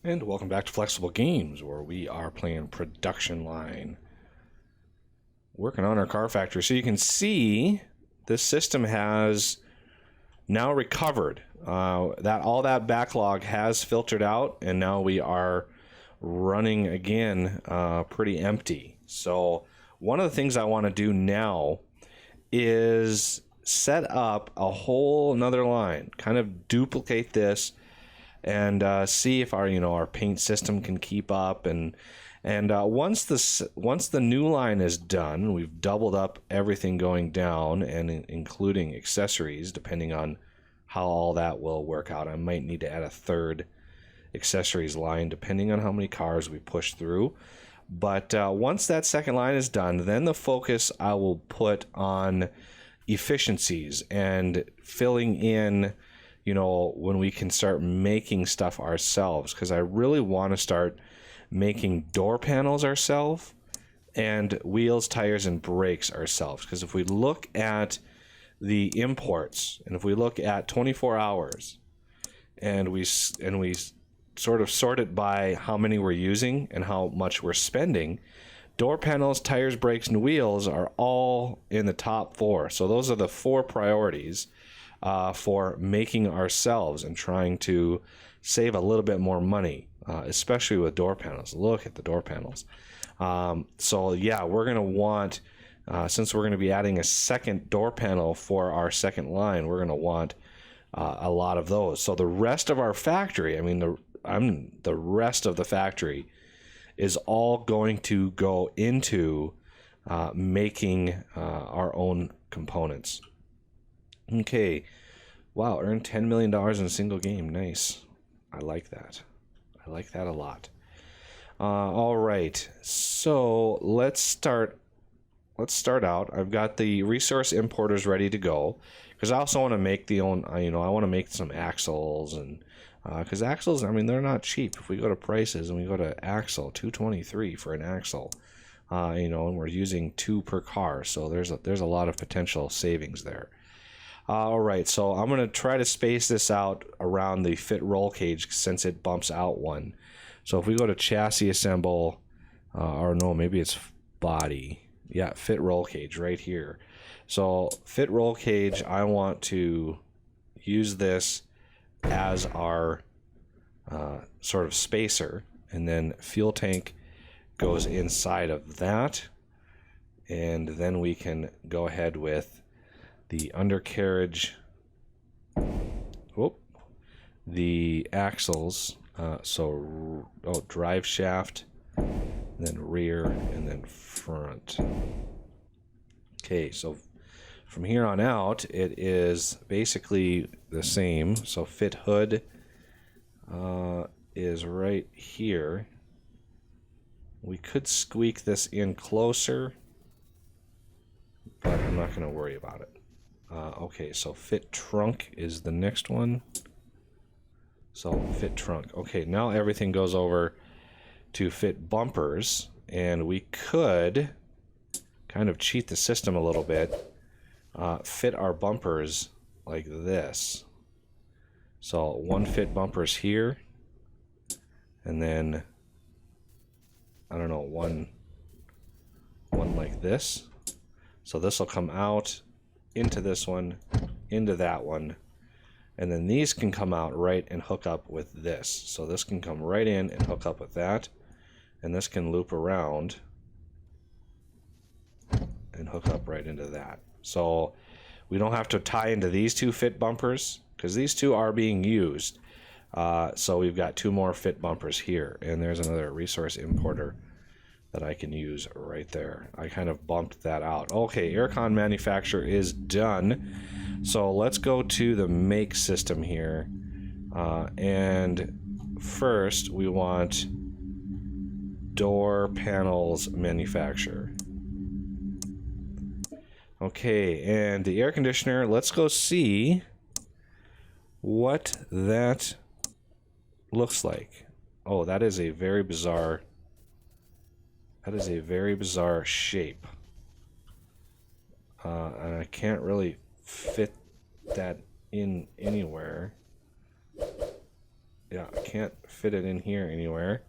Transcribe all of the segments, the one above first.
And welcome back to Flexible Games, where we are playing production line. Working on our car factory. So you can see this system has now recovered. All that backlog has filtered out, and now we are running again pretty empty. So one of the things I want to do now is set up a whole another line, kind of duplicate this, and see if our paint system can keep up. And once the new line is done, we've doubled up everything going down, and including accessories, depending on how all that will work out. I might need to add a third accessories line depending on how many cars we push through. But once that second line is done, then the focus I will put on efficiencies and filling in, when we can start making stuff ourselves, because I really want to start making door panels ourselves and wheels, tires, and brakes ourselves. Because if we look at the imports, and if we look at 24 hours, and we sort of sort it by how many we're using and how much we're spending, door panels, tires, brakes, and wheels are all in the top 4. So those are the 4 priorities for making ourselves and trying to save a little bit more money, especially with door panels. Look at the door panels. So yeah, we're going to want, since we're going to be adding a second door panel for our second line, we're going to want a lot of those. So the rest of our factory, the rest of the factory is all going to go into making our own components. Okay. Wow, earned $10 million in a single game. Nice. I like that. I like that a lot. All right. So let's start out. I've got the resource importers ready to go, because I also want to make I want to make some axles, and because axles, they're not cheap. If we go to prices and we go to axle, $223 for an axle, and we're using 2 per car, so there's a lot of potential savings there. All right, so I'm going to try to space this out around the fit roll cage since it bumps out one. So if we go to chassis assemble, or no, maybe it's body. Yeah, fit roll cage right here. So fit roll cage, I want to use this as our sort of spacer, and then fuel tank goes inside of that, and then we can go ahead with the undercarriage, the axles, drive shaft, then rear, and then front. Okay, so from here on out, it is basically the same. So fit hood is right here. We could squeak this in closer, but I'm not going to worry about it. Okay, so fit trunk is the next one. So fit trunk. Okay, now everything goes over to fit bumpers, and we could kind of cheat the system a little bit. Fit our bumpers like this. So 1 fit bumpers here, and then one like this. So this will come out into this one, into that one, and then these can come out right and hook up with this. So this can come right in and hook up with that, and this can loop around and hook up right into that. So we don't have to tie into these 2 fit bumpers, because these 2 are being used. So we've got 2 more fit bumpers here, and there's another resource importer that I can use right there. I kind of bumped that out. Okay, aircon manufacture is done. So let's go to the make system here. And first we want door panels manufacture. Okay, and the air conditioner, let's go see what that looks like. Oh, that is a very bizarre shape. And I can't really fit that in anywhere. Yeah, I can't fit it in here anywhere.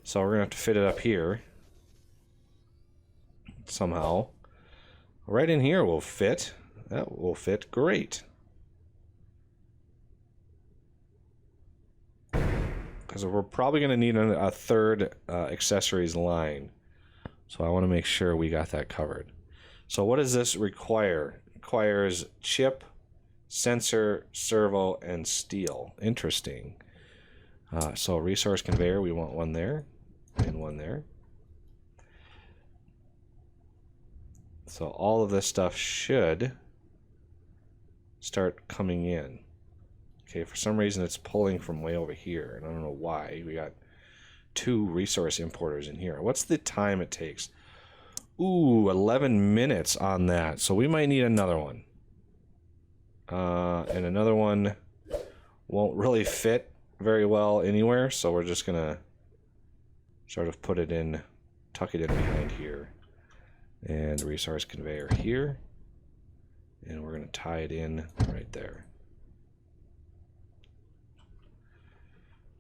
So we're going to have to fit it up here. Somehow. Right in here will fit. That will fit great. Because we're probably going to need a third accessories line. So I want to make sure we got that covered. So what does this require? It requires chip, sensor, servo, and steel. Interesting. So resource conveyor, we want one there and one there. So all of this stuff should start coming in. Okay, for some reason it's pulling from way over here, and I don't know why. We got 2 resource importers in here. What's the time it takes? Ooh, 11 minutes on that. So we might need another one. And another one won't really fit very well anywhere, so we're just gonna sort of put it in, tuck it in behind here. And resource conveyor here. And we're gonna tie it in right there.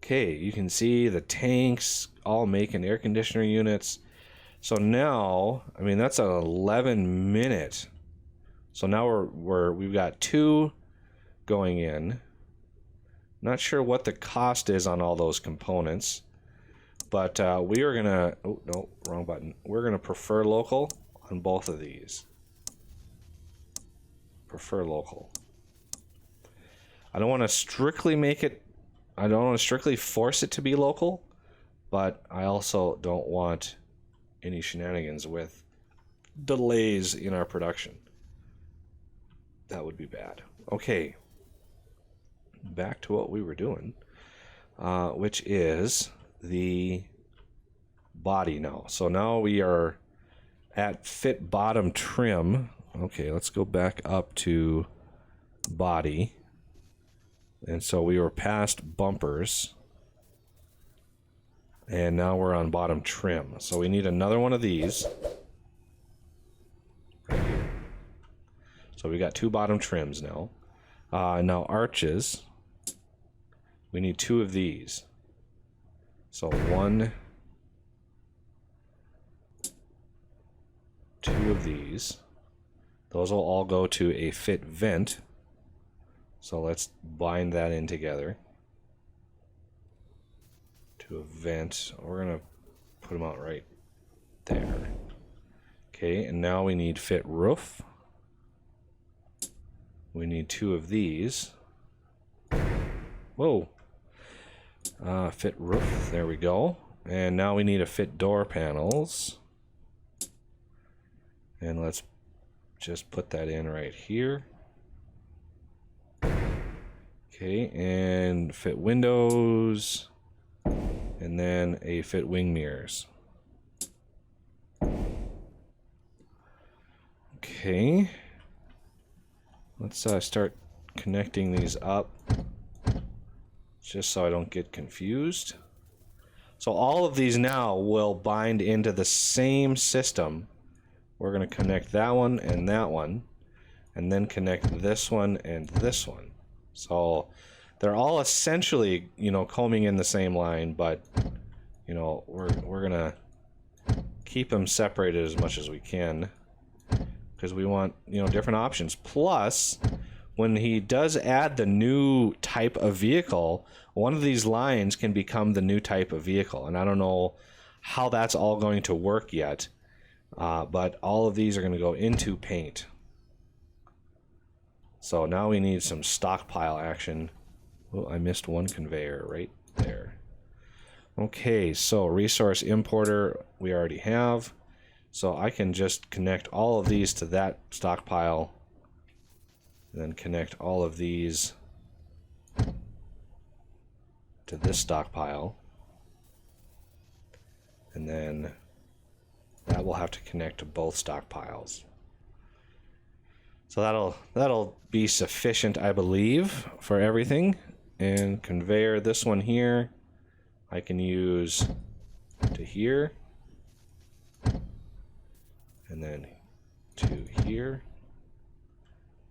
Okay, you can see the tanks all making air conditioner units. So now, I mean, that's an 11-minute. So now we've got 2 going in. Not sure what the cost is on all those components, but we are gonna. Oh no, wrong button. We're gonna prefer local on both of these. Prefer local. I don't want to strictly make it. I don't want to strictly force it to be local, but I also don't want any shenanigans with delays in our production. That would be bad. Okay, back to what we were doing, which is the body now. So now we are at fit bottom trim. Okay, let's go back up to body. And so we were past bumpers. And now we're on bottom trim. So we need another one of these. Right here. So we got 2 bottom trims now. Now arches. We need 2 of these. So 1, 2 of these. Those will all go to a fit vent. So let's bind that in together. To a vent. We're going to put them out right there. Okay, and now we need fit roof. We need 2 of these. Whoa. Fit roof. There we go. And now we need a fit door panels. And let's just put that in right here. Okay, and fit windows. And then a fit wing mirrors. Okay. Let's start connecting these up. Just so I don't get confused. So all of these now will bind into the same system. We're going to connect that one, and then connect this one and this one. So they're all essentially, you know, combing in the same line, but you know, we're going to keep them separated as much as we can because we want, you know, different options. Plus, when he does add the new type of vehicle, one of these lines can become the new type of vehicle. And I don't know how that's all going to work yet, but all of these are going to go into paint. So now we need some stockpile action. Oh, I missed one conveyor right there. Okay, so resource importer we already have. So I can just connect all of these to that stockpile. And then connect all of these to this stockpile. And then that will have to connect to both stockpiles. So that'll be sufficient, I believe, for everything. And conveyor, this one here, I can use to here. And then to here.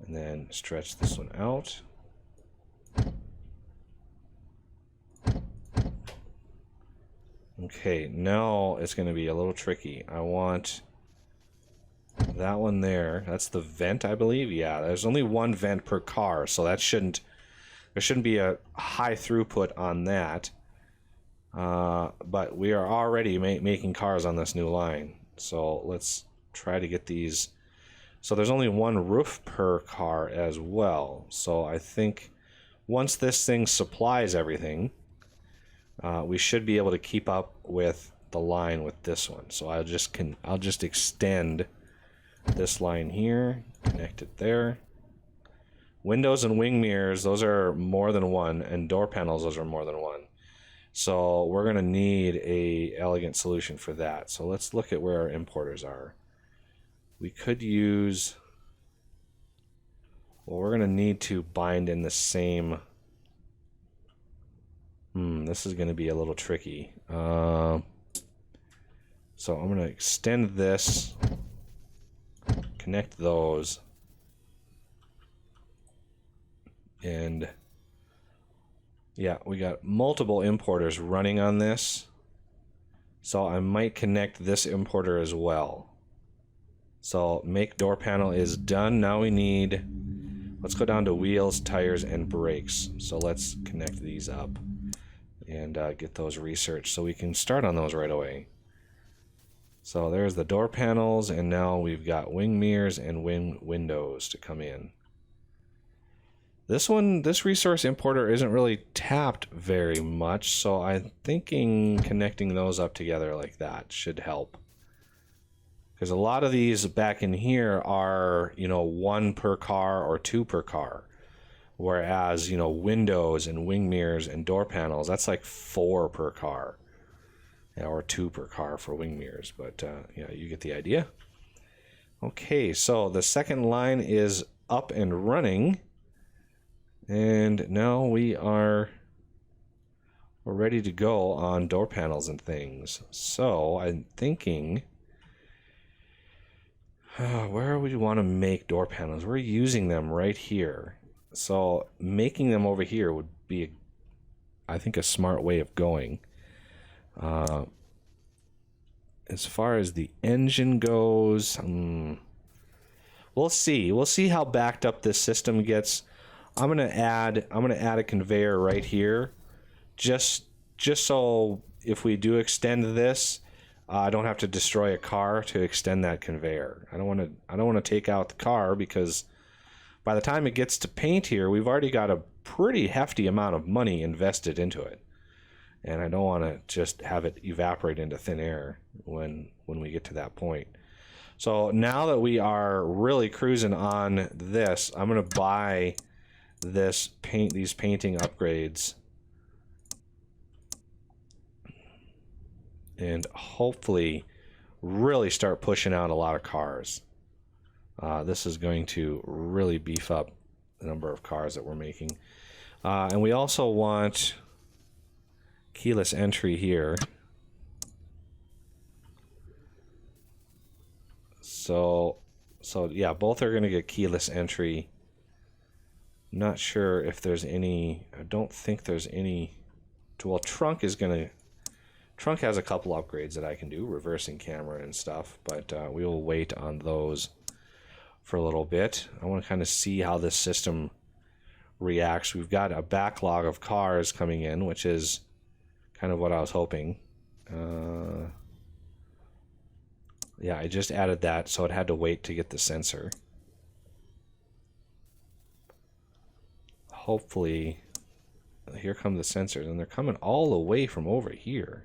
And then stretch this one out. Okay, now it's going to be a little tricky. I want that one there. That's the vent, I believe. Yeah, there's only one vent per car, so that shouldn't, there shouldn't be a high throughput on that. But we are already making cars on this new line. So let's try to get these. So there's only one roof per car as well. So I think once this thing supplies everything, we should be able to keep up with the line with this one. So I'll just extend this line here, connect it there. Windows and wing mirrors, those are more than one, and door panels, those are more than one. So we're going to need a elegant solution for that. So let's look at where our importers are. We could use, well, we're going to need to bind in the same. This is going to be a little tricky. So I'm going to extend this, connect those, and yeah, we got multiple importers running on this. So I might connect this importer as well. So make door panel is done. Now we need, let's go down to wheels, tires, and brakes. So let's connect these up and get those researched so we can start on those right away. So there's the door panels, and now we've got wing mirrors and wing windows to come in. This one, this resource importer isn't really tapped very much, so I'm thinking connecting those up together like that should help. Because a lot of these back in here are, you know, one per car or two per car. Whereas, you know, windows and wing mirrors and door panels, that's like 4 per car. Or 2 per car for wing mirrors. But, yeah, you get the idea. Okay, so the second line is up and running. And now we're ready to go on door panels and things. So I'm thinking, where would we want to make door panels? We're using them right here. So making them over here would be, I think, a smart way of going. As far as the engine goes, we'll see. We'll see how backed up this system gets. I'm gonna add a conveyor right here, just so if we do extend this, I don't have to destroy a car to extend that conveyor. I don't want to take out the car, because by the time it gets to paint here, we've already got a pretty hefty amount of money invested into it, and I don't want to just have it evaporate into thin air when we get to that point. So now that we are really cruising on this, I'm gonna buy these painting upgrades, and hopefully really start pushing out a lot of cars. This is going to really beef up the number of cars that we're making. And we also want keyless entry here. So yeah, both are going to get keyless entry. Not sure if there's any, I don't think there's any, well, trunk has a couple upgrades that I can do, reversing camera and stuff, but we will wait on those for a little bit. I want to kind of see how this system reacts. We've got a backlog of cars coming in, which is kind of what I was hoping. Yeah, I just added that, so it had to wait to get the sensor. Hopefully, here come the sensors, and they're coming all the way from over here.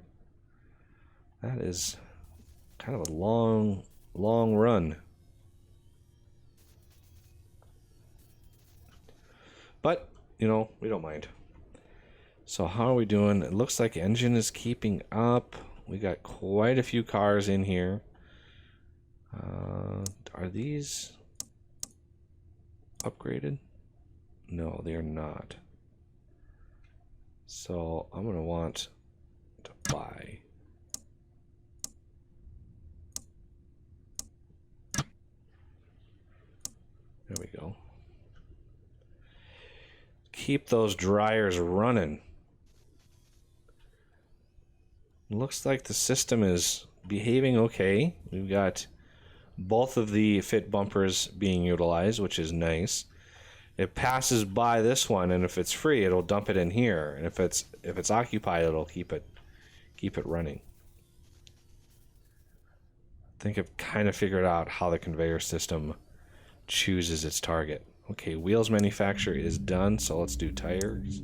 That is kind of a long run. But, you know, we don't mind. So how are we doing? It looks like engine is keeping up. We got quite a few cars in here. Are these upgraded? No, they are not. So I'm going to want to buy. There we go. Keep those dryers running. Looks like the system is behaving okay. We've got both of the fit bumpers being utilized, which is nice. It passes by this one, and if it's free, it'll dump it in here. And if it's occupied, it'll keep it running. I think I've kind of figured out how the conveyor system chooses its target. Okay, wheels manufacture is done, so let's do tires.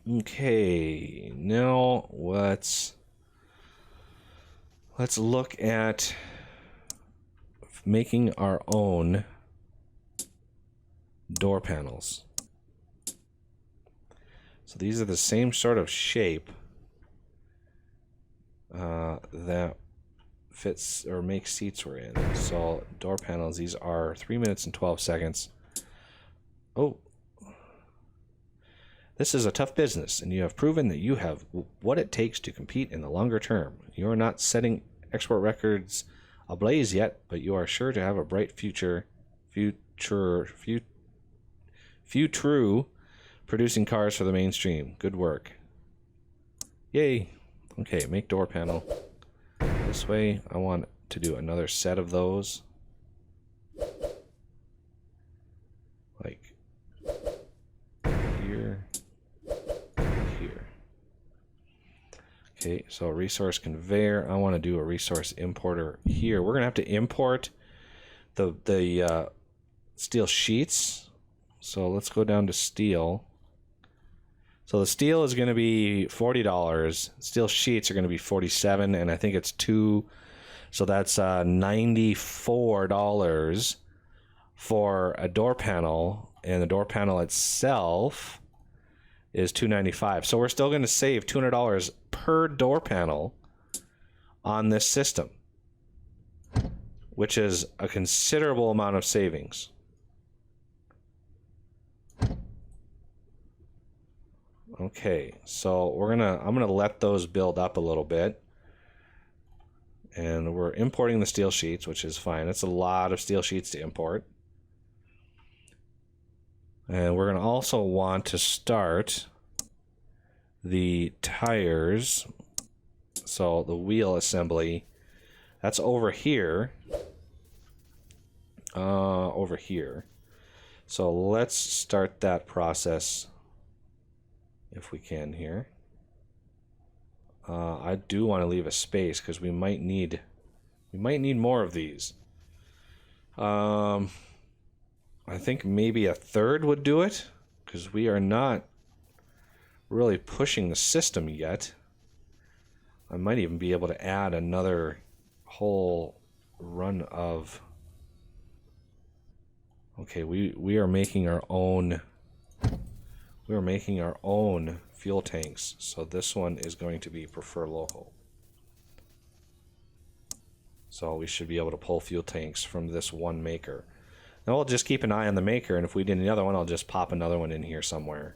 Okay, now let's look at making our own door panels. So these are the same sort of shape that fits or makes seats we're in. So door panels, these are 3 minutes and 12 seconds. Oh. This is a tough business, and you have proven that you have what it takes to compete in the longer term. You are not setting export records ablaze yet, but you are sure to have a bright future producing cars for the mainstream. Good work. Yay. Okay, make door panel. This way, I want to do another set of those. Like here. Here. Okay, so resource conveyor. I want to do a resource importer here. We're going to have to import the steel sheets. So let's go down to steel. So the steel is going to be $40. Steel sheets are going to be $47, and I think it's two. So that's $94 for a door panel, and the door panel itself is $295. So we're still going to save $200 per door panel on this system, which is a considerable amount of savings. Okay, so I'm gonna let those build up a little bit, and we're importing the steel sheets, which is fine. It's a lot of steel sheets to import, and we're gonna also want to start the tires. So the wheel assembly, that's over here. Over here. So let's start that process if we can here. I do want to leave a space because we might need more of these. I think maybe a third would do it, because we are not really pushing the system yet. I might even be able to add another whole run of... Okay, we are making our own... We are making our own fuel tanks, so this one is going to be prefer local. So we should be able to pull fuel tanks from this one maker. Now we'll just keep an eye on the maker, and if we need another one, I'll just pop another one in here somewhere.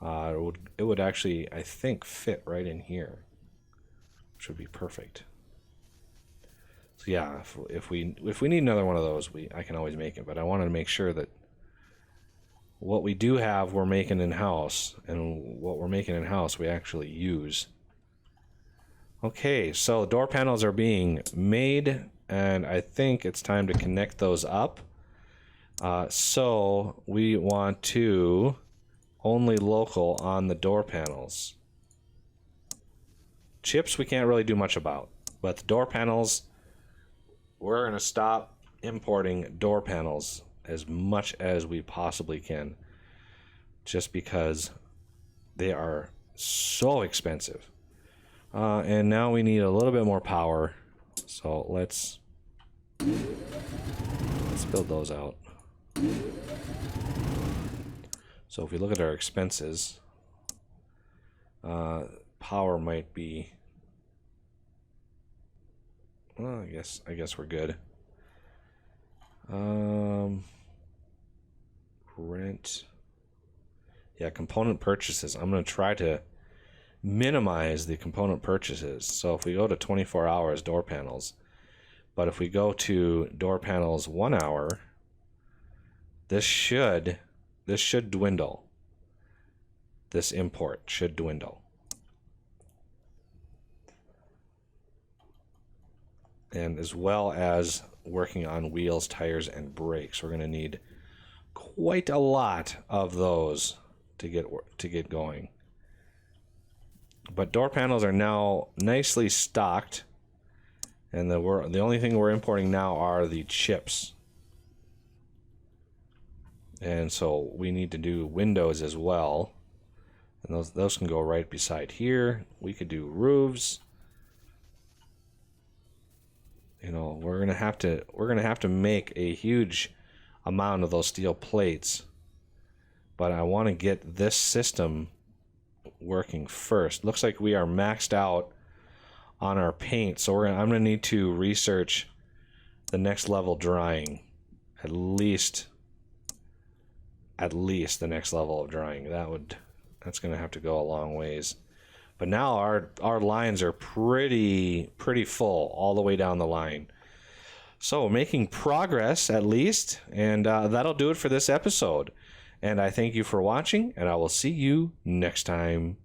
It would actually, I think, fit right in here, which would be perfect. So yeah, if we need another one of those, I can always make it, but I wanted to make sure that what we do have, we're making in-house, and what we're making in-house, we actually use. Okay, so door panels are being made, and I think it's time to connect those up. So we want to only local on the door panels. Chips we can't really do much about, but the door panels, we're going to stop importing door panels as much as we possibly can, just because they are so expensive. And now we need a little bit more power, so let's build those out. So if we look at our expenses, power might be, well, I guess we're good. Rent. Yeah, component purchases. I'm going to try to minimize the component purchases. So if we go to 24 hours door panels, but if we go to door panels 1 hour, this should dwindle. This import should dwindle. and as well as working on wheels, tires, and brakes. We're going to need quite a lot of those to get going. But door panels are now nicely stocked, and the only thing we're importing now are the chips. And so we need to do windows as well, and those can go right beside here. We could do roofs. You know, we're gonna have to make a huge amount of those steel plates, but I want to get this system working first. Looks like we are maxed out on our paint, so I'm gonna need to research the next level drying, at least the next level of drying. That's gonna have to go a long ways. But now our lines are pretty full all the way down the line. So making progress at least, and that'll do it for this episode. And I thank you for watching, and I will see you next time.